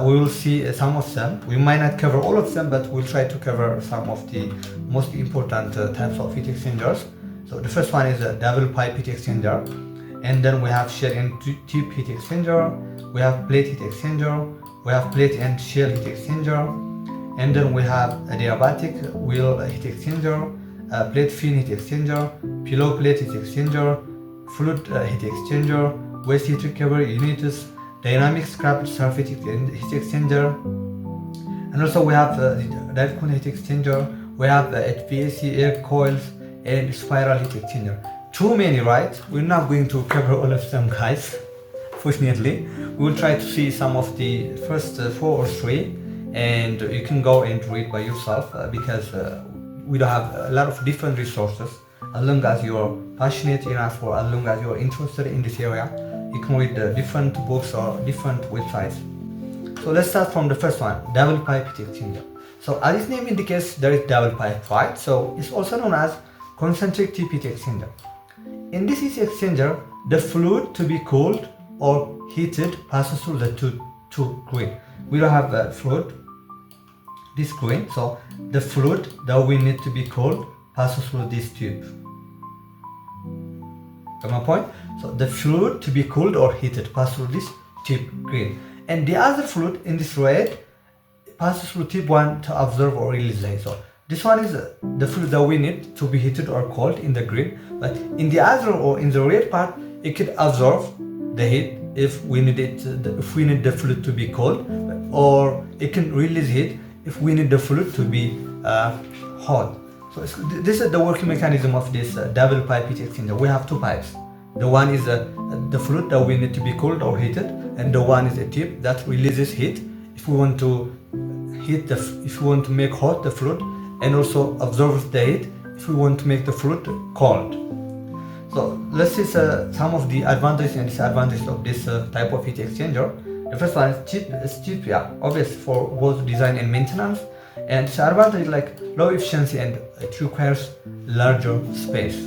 We will see some of them. We might not cover all of them, but we'll try to cover some of the most important types of heat exchangers. So the first one is a double pipe heat exchanger, and then we have shell and tube heat exchanger, we have plate heat exchanger, we have plate and shell heat exchanger, and then we have a diabatic wheel heat exchanger, plate fin heat exchanger, pillow plate heat exchanger, fluid heat exchanger, waste heat recovery units, dynamic scrap surface heat exchanger, and also we have the direct current heat exchanger, we have HVAC air coils, and spiral heat exchanger. Too many, right? We're not going to cover all of them, guys. Fortunately, we will try to see some of the first 4 or 3, and you can go and read by yourself because we don't have a lot of different resources. As long as you're passionate enough or as long as you're interested in this area, you can read different books or different websites. So let's start from the first one, double pipe heat exchanger. So as its name indicates, there is double pipe, right? So it's also known as concentric tip heat exchanger. In this heat exchanger, the fluid to be cooled or heated passes through the two green. We don't have a fluid, this green, so the fluid that we need to be cooled passes through this tube. Got my point? So the fluid to be cooled or heated passes through this tube green, and the other fluid in this red passes through tube 1 to absorb or release the heat. So this one is the fluid that we need to be heated or cooled in the green, but in the other or in the red part, it could absorb the heat if we need it, if we need the fluid to be cold, or it can release heat if we need the fluid to be hot. So this is the working mechanism of this double pipe heat exchanger. We have 2 pipes. The one is the fluid that we need to be cooled or heated, and the one is a tip that releases heat if we want to if we want to make hot the fluid, and also absorbs the heat if we want to make the fluid cold. So let's see some of the advantages and disadvantages of this type of heat exchanger. The first one is cheap, yeah, obvious for both design and maintenance. And disadvantage like low efficiency and it requires larger space.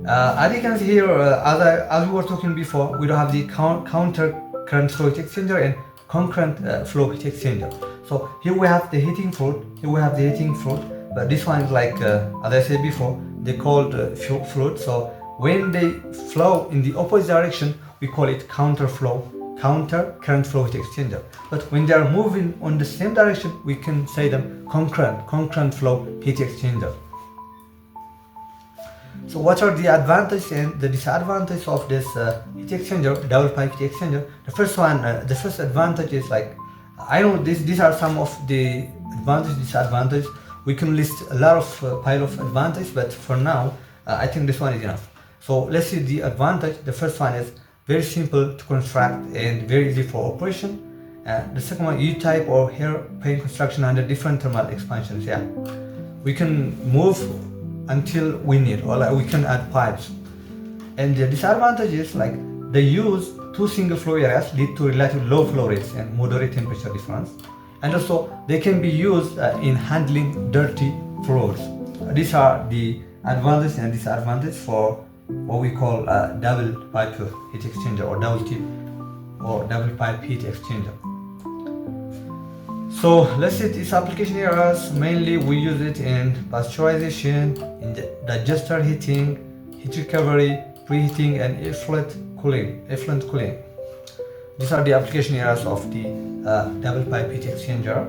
As you can see here, as we were talking before, we don't have the counter current flow heat exchanger and concurrent flow heat exchanger. So here we have the heating fluid, here we have the heating fluid, but this one is like, as I said before, they called fluid. So when they flow in the opposite direction, we call it counter current flow heat exchanger. But when they are moving on the same direction, we can say them concurrent flow heat exchanger. So what are the advantages and the disadvantages of this heat exchanger, double pipe heat exchanger? The first one, the first advantage is like, I know these are some of the advantages, disadvantages. We can list a lot of pile of advantages, but for now, I think this one is enough. So let's see the advantage. The first one is very simple to construct and very easy for operation. The second one, U-type or hairpin construction under different thermal expansions. Yeah, we can move until we need, or like we can add pipes. And the disadvantage is like the use 2 single flow areas lead to relatively low flow rates and moderate temperature difference. And also they can be used in handling dirty floors. These are the advantages and disadvantages for what we call double pipe heat exchanger or double tip or double pipe heat exchanger. So let's see its application areas. Mainly we use it in pasteurization, in the digester heating, heat recovery, preheating, and effluent cooling. These are the application areas of the double pipe heat exchanger.